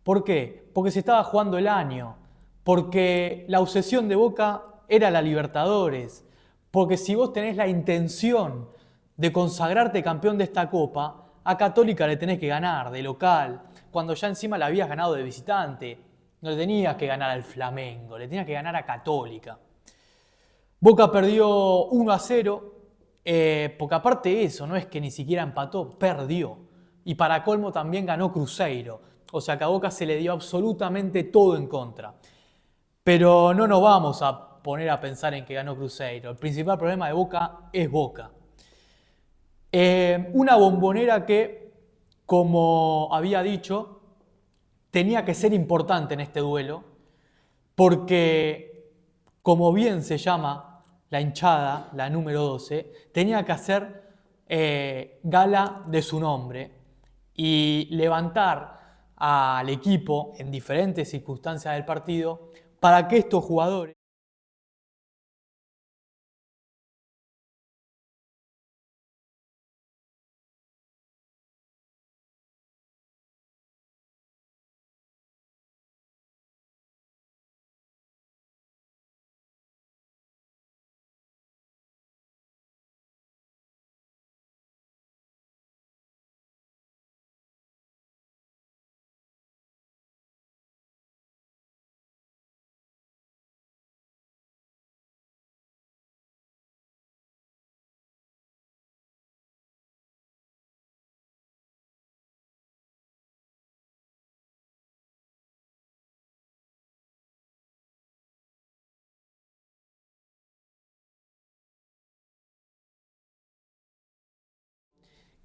¿Por qué? Porque se estaba jugando el año, porque la obsesión de Boca era la Libertadores, porque si vos tenés la intención de consagrarte campeón de esta Copa, a Católica le tenés que ganar de local, cuando ya encima la habías ganado de visitante. No le tenías que ganar al Flamengo, le tenías que ganar a Católica. Boca perdió 1-0, porque aparte de eso, no es que ni siquiera empató, perdió. Y para colmo también ganó Cruzeiro. O sea que a Boca se le dio absolutamente todo en contra. Pero no nos vamos a poner a pensar en que ganó Cruzeiro. El principal problema de Boca es Boca. Una Bombonera que, como había dicho, tenía que ser importante en este duelo, porque, como bien se llama la hinchada, la número 12, tenía que hacer gala de su nombre y levantar al equipo en diferentes circunstancias del partido para que estos jugadores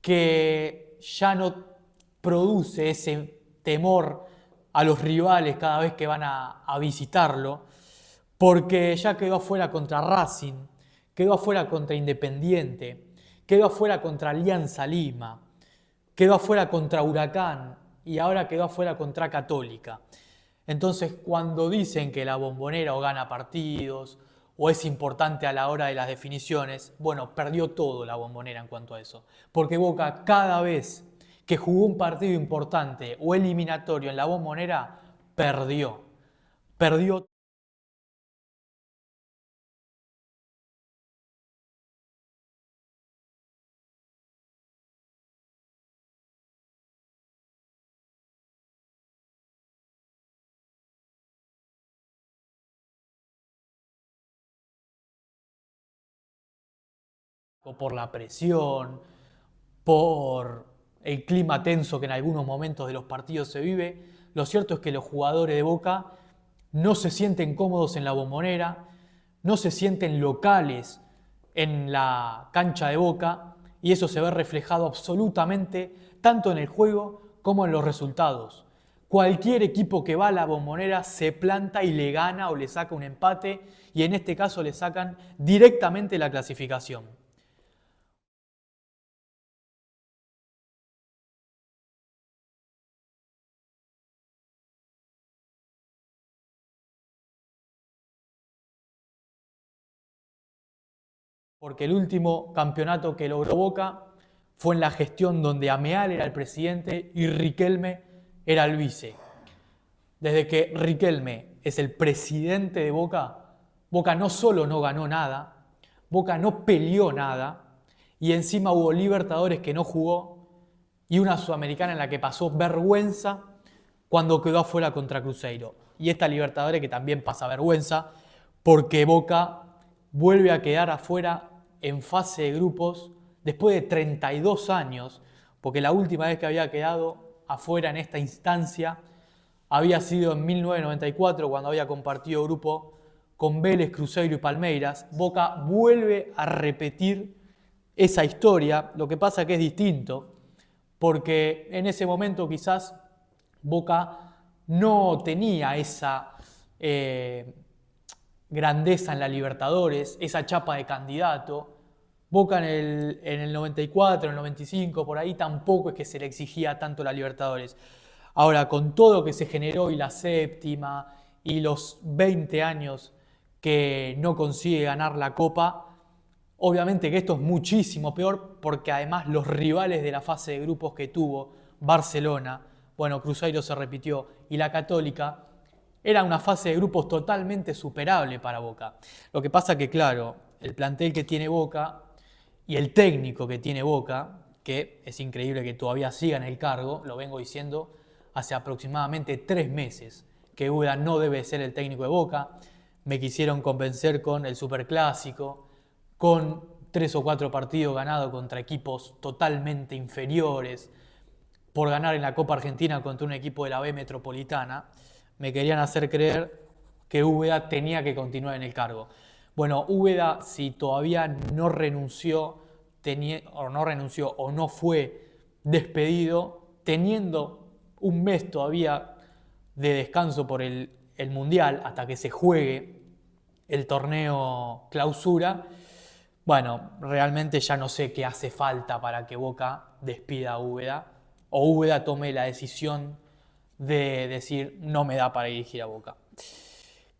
que ya no produce ese temor a los rivales cada vez que van a visitarlo, porque ya quedó afuera contra Racing, quedó afuera contra Independiente, quedó afuera contra Alianza Lima, quedó afuera contra Huracán y ahora quedó afuera contra Católica. Entonces, cuando dicen que la Bombonera o gana partidos o es importante a la hora de las definiciones, bueno, perdió todo la Bombonera en cuanto a eso. Porque Boca cada vez que jugó un partido importante o eliminatorio en la Bombonera, perdió. Perdió por la presión, por el clima tenso que en algunos momentos de los partidos se vive. Lo cierto es que los jugadores de Boca no se sienten cómodos en la Bombonera, no se sienten locales en la cancha de Boca y eso se ve reflejado absolutamente tanto en el juego como en los resultados. Cualquier equipo que va a la Bombonera se planta y le gana o le saca un empate y en este caso le sacan directamente la clasificación. Porque el último campeonato que logró Boca fue en la gestión donde Ameal era el presidente y Riquelme era el vice. Desde que Riquelme es el presidente de Boca, Boca no solo no ganó nada, Boca no peleó nada, y encima hubo Libertadores que no jugó y una Sudamericana en la que pasó vergüenza cuando quedó afuera contra Cruzeiro. Y esta Libertadores que también pasa vergüenza porque Boca vuelve a quedar afuera en fase de grupos después de 32 años, porque la última vez que había quedado afuera en esta instancia había sido en 1994 cuando había compartido grupo con Vélez, Cruzeiro y Palmeiras. Boca vuelve a repetir esa historia, lo que pasa que es distinto, porque en ese momento quizás Boca no tenía esa grandeza en la Libertadores, esa chapa de candidato. Boca en el 94, en el 95, por ahí tampoco es que se le exigía tanto la Libertadores. Ahora, con todo lo que se generó y la séptima y los 20 años que no consigue ganar la Copa, obviamente que esto es muchísimo peor porque además los rivales de la fase de grupos que tuvo Barcelona, Bueno, Cruzeiro se repitió y la Católica era una fase de grupos totalmente superable para Boca. Lo que pasa que, claro, el plantel que tiene Boca y el técnico que tiene Boca, que es increíble que todavía siga en el cargo, lo vengo diciendo hace aproximadamente 3 meses, que Úbeda no debe ser el técnico de Boca. Me quisieron convencer con el Superclásico, con 3 o 4 partidos ganados contra equipos totalmente inferiores, por ganar en la Copa Argentina contra un equipo de la B Metropolitana. Me querían hacer creer que Úbeda tenía que continuar en el cargo. Bueno, Úbeda, si todavía no renunció, o no fue despedido, teniendo un mes todavía de descanso por el Mundial hasta que se juegue el torneo clausura, bueno, realmente ya no sé qué hace falta para que Boca despida a Úbeda o Úbeda tome la decisión de decir no me da para dirigir a Boca.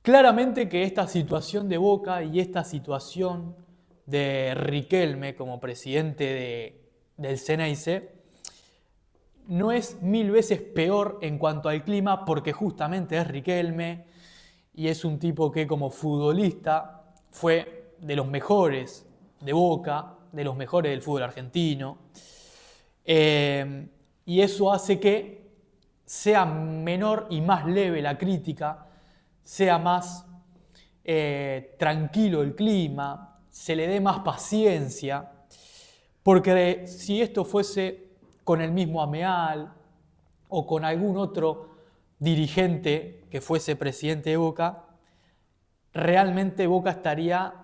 Claramente que esta situación de Boca y esta situación de Riquelme como presidente del Ceneice no es 1000 veces peor en cuanto al clima porque justamente es Riquelme y es un tipo que como futbolista fue de los mejores de Boca, de los mejores del fútbol argentino. Y eso hace que sea menor y más leve la crítica, sea más tranquilo el clima, se le dé más paciencia, porque si esto fuese con el mismo Ameal o con algún otro dirigente que fuese presidente de Boca, realmente Boca estaría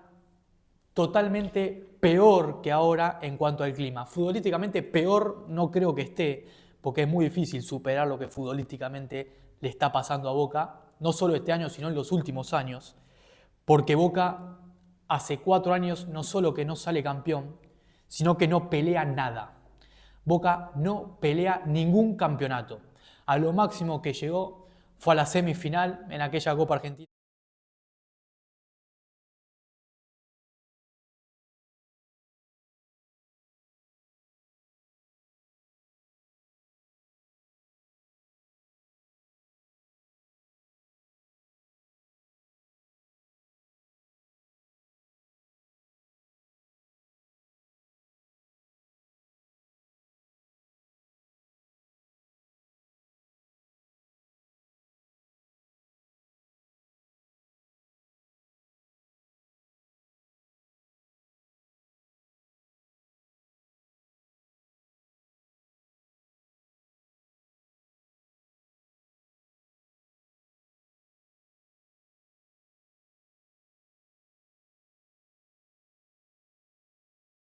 totalmente peor que ahora en cuanto al clima. Futbolísticamente peor no creo que esté, porque es muy difícil superar lo que futbolísticamente le está pasando a Boca, no solo este año, sino en los últimos años, porque Boca hace 4 años no solo que no sale campeón, sino que no pelea nada. Boca no pelea ningún campeonato. A lo máximo que llegó fue a la semifinal en aquella Copa Argentina.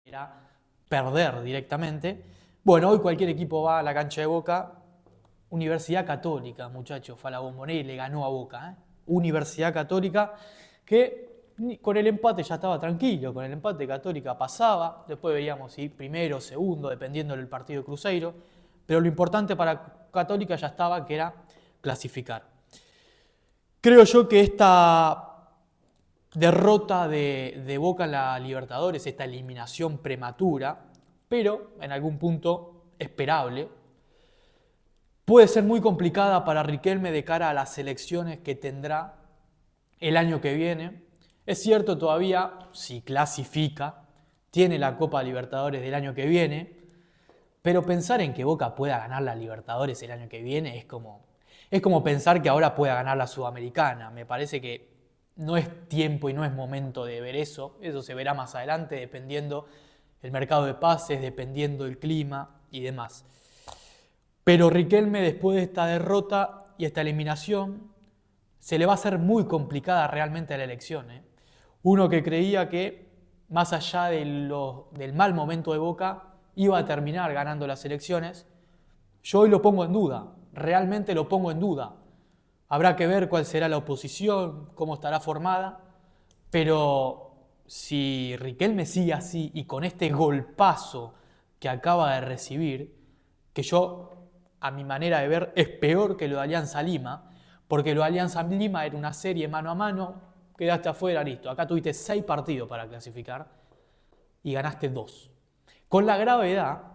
Era perder directamente. Bueno, hoy cualquier equipo va a la cancha de Boca. Universidad Católica, muchachos, fue a la Bombonera y le ganó a Boca. Universidad Católica que con el empate ya estaba tranquilo, con el empate Católica pasaba, después veríamos si primero o segundo, dependiendo del partido de Cruzeiro, pero lo importante para Católica ya estaba, que era clasificar. Creo yo que esta derrota de Boca en la Libertadores, esta eliminación prematura, pero en algún punto esperable, puede ser muy complicada para Riquelme de cara a las elecciones que tendrá el año que viene. Es cierto, todavía, si clasifica, tiene la Copa Libertadores del año que viene, pero pensar en que Boca pueda ganar la Libertadores el año que viene es como pensar que ahora pueda ganar la Sudamericana. Me parece que no es tiempo y no es momento de ver eso. Eso se verá más adelante dependiendo el mercado de pases, dependiendo el clima y demás. Pero Riquelme, después de esta derrota y esta eliminación, se le va a hacer muy complicada realmente la elección. Uno que creía que, más allá del mal momento de Boca, iba a terminar ganando las elecciones, yo hoy lo pongo en duda, realmente lo pongo en duda. Habrá que ver cuál será la oposición, cómo estará formada, pero si Riquelme sigue así y con este golpazo que acaba de recibir, que yo, a mi manera de ver, es peor que lo de Alianza Lima, porque lo de Alianza Lima era una serie mano a mano, quedaste afuera, listo. Acá tuviste 6 partidos para clasificar y ganaste 2. Con la gravedad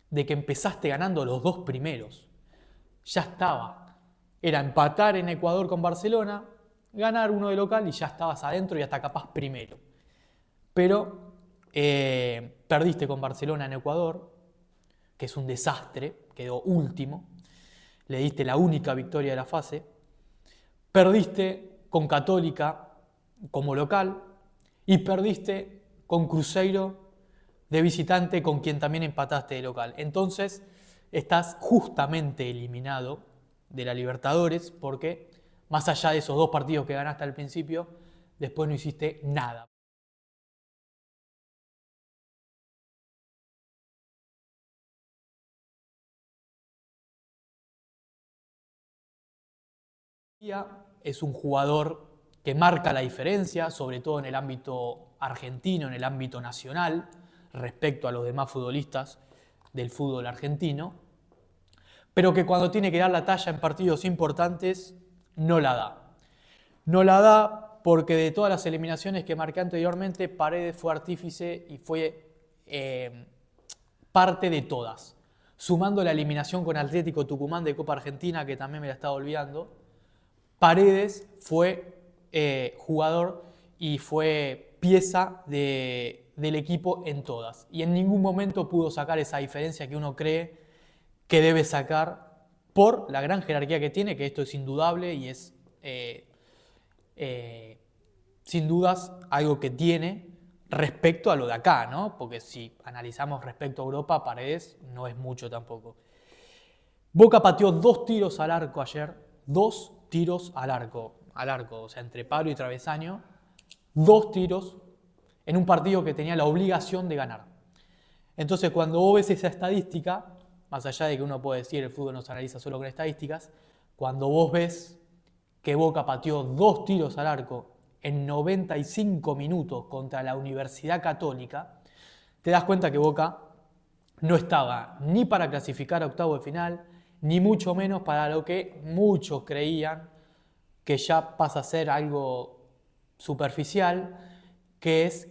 de que empezaste ganando los 2 primeros. ya estaba. Era empatar en Ecuador con Barcelona, ganar uno de local y ya estabas adentro y hasta capaz primero. Pero perdiste con Barcelona en Ecuador, que es un desastre, quedó último. Le diste la única victoria de la fase. Perdiste con Católica como local y perdiste con Cruzeiro de visitante, con quien también empataste de local. Entonces estás justamente eliminado de la Libertadores porque más allá de esos 2 partidos que ganaste al principio, después no hiciste nada. Es un jugador que marca la diferencia, sobre todo en el ámbito argentino, en el ámbito nacional, respecto a los demás futbolistas del fútbol argentino, pero que cuando tiene que dar la talla en partidos importantes, no la da. No la da porque de todas las eliminaciones que marqué anteriormente, Paredes fue artífice y fue parte de todas. Sumando la eliminación con Atlético Tucumán de Copa Argentina, que también me la estaba olvidando, Paredes fue jugador y fue pieza del equipo en todas. Y en ningún momento pudo sacar esa diferencia que uno cree que debe sacar por la gran jerarquía que tiene, que esto es indudable y es sin dudas algo que tiene respecto a lo de acá, ¿no? Porque si analizamos respecto a Europa, Paredes no es mucho tampoco. Boca pateó 2 tiros al arco ayer, 2 tiros al arco, o sea, entre palo y travesaño, 2 tiros en un partido que tenía la obligación de ganar. Entonces, cuando vos ves esa estadística, más allá de que uno puede decir el fútbol no se analiza solo con estadísticas, cuando vos ves que Boca pateó 2 tiros al arco en 95 minutos contra la Universidad Católica, te das cuenta que Boca no estaba ni para clasificar a octavo de final, ni mucho menos para lo que muchos creían que ya pasa a ser algo superficial, que es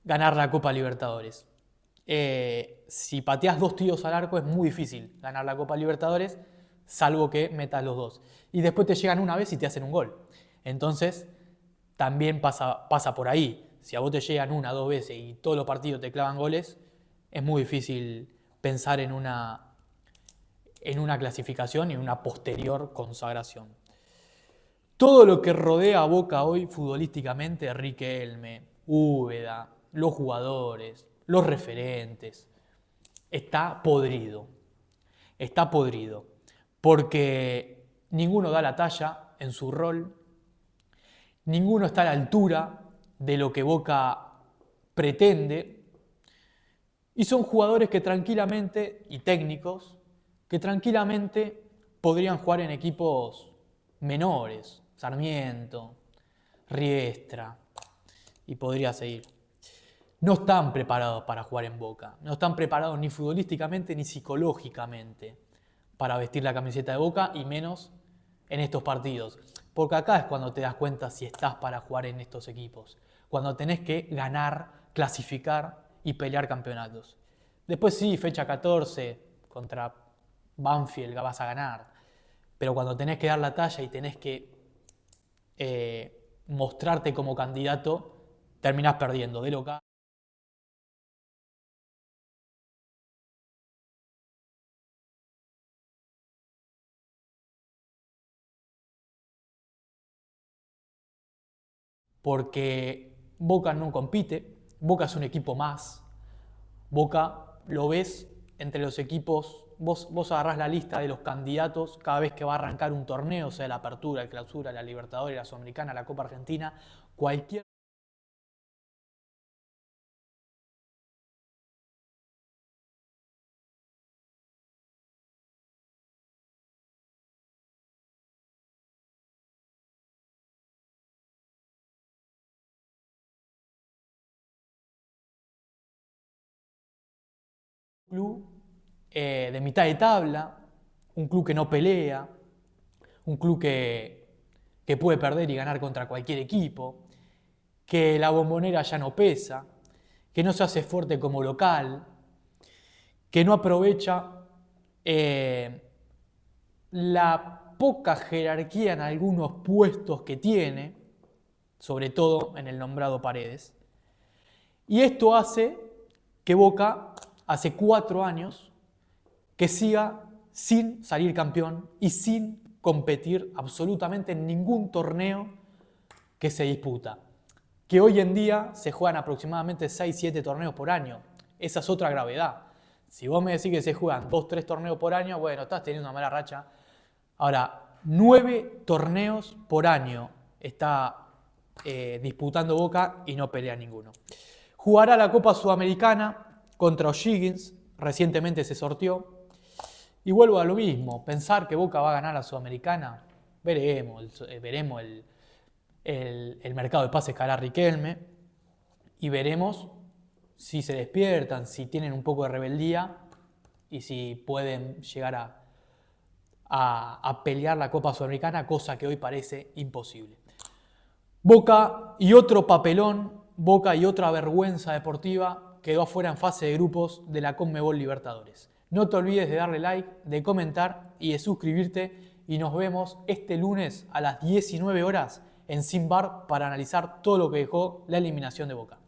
ganar la Copa Libertadores. Si pateás 2 tiros al arco es muy difícil ganar la Copa Libertadores, salvo que metas los 2. Y después te llegan una vez y te hacen un gol. Entonces, también pasa por ahí. Si a vos te llegan 1 o 2 veces y todos los partidos te clavan goles, es muy difícil pensar en una clasificación y una posterior consagración. Todo lo que rodea a Boca hoy futbolísticamente, Riquelme, Úbeda, los jugadores, los referentes, está podrido. Está podrido. Porque ninguno da la talla en su rol, ninguno está a la altura de lo que Boca pretende, y son jugadores que tranquilamente, y técnicos, que tranquilamente podrían jugar en equipos menores, Sarmiento, Riestra, y podría seguir. No están preparados para jugar en Boca, no están preparados ni futbolísticamente ni psicológicamente para vestir la camiseta de Boca y menos en estos partidos. Porque acá es cuando te das cuenta si estás para jugar en estos equipos, cuando tenés que ganar, clasificar y pelear campeonatos. Después sí, fecha 14 contra Banfield vas a ganar, pero cuando tenés que dar la talla y tenés que mostrarte como candidato, terminás perdiendo de local. Porque Boca no compite, Boca es un equipo más, Boca lo ves entre los equipos, vos agarrás la lista de los candidatos cada vez que va a arrancar un torneo, sea la Apertura, la Clausura, la Libertadores, la Sudamericana, la Copa Argentina, cualquier... club de mitad de tabla, un club que no pelea, un club que puede perder y ganar contra cualquier equipo, que la Bombonera ya no pesa, que no se hace fuerte como local, que no aprovecha la poca jerarquía en algunos puestos que tiene, sobre todo en el nombrado Paredes. Y esto hace que Boca, hace 4 años, que siga sin salir campeón y sin competir absolutamente en ningún torneo que se disputa. Que hoy en día se juegan aproximadamente 6-7 torneos por año. Esa es otra gravedad. Si vos me decís que se juegan 2-3 torneos por año, bueno, estás teniendo una mala racha. Ahora, 9 torneos por año está disputando Boca y no pelea ninguno. Jugará la Copa Sudamericana contra O'Higgins, recientemente se sorteó. Y vuelvo a lo mismo, pensar que Boca va a ganar la Sudamericana, veremos el mercado de pases que hará Riquelme y veremos si se despiertan, si tienen un poco de rebeldía y si pueden llegar a pelear la Copa Sudamericana, cosa que hoy parece imposible. Boca y otro papelón, Boca y otra vergüenza deportiva quedó afuera en fase de grupos de la Conmebol Libertadores. No te olvides de darle like, de comentar y de suscribirte y nos vemos este lunes a las 19 horas en Sin Bar para analizar todo lo que dejó la eliminación de Boca.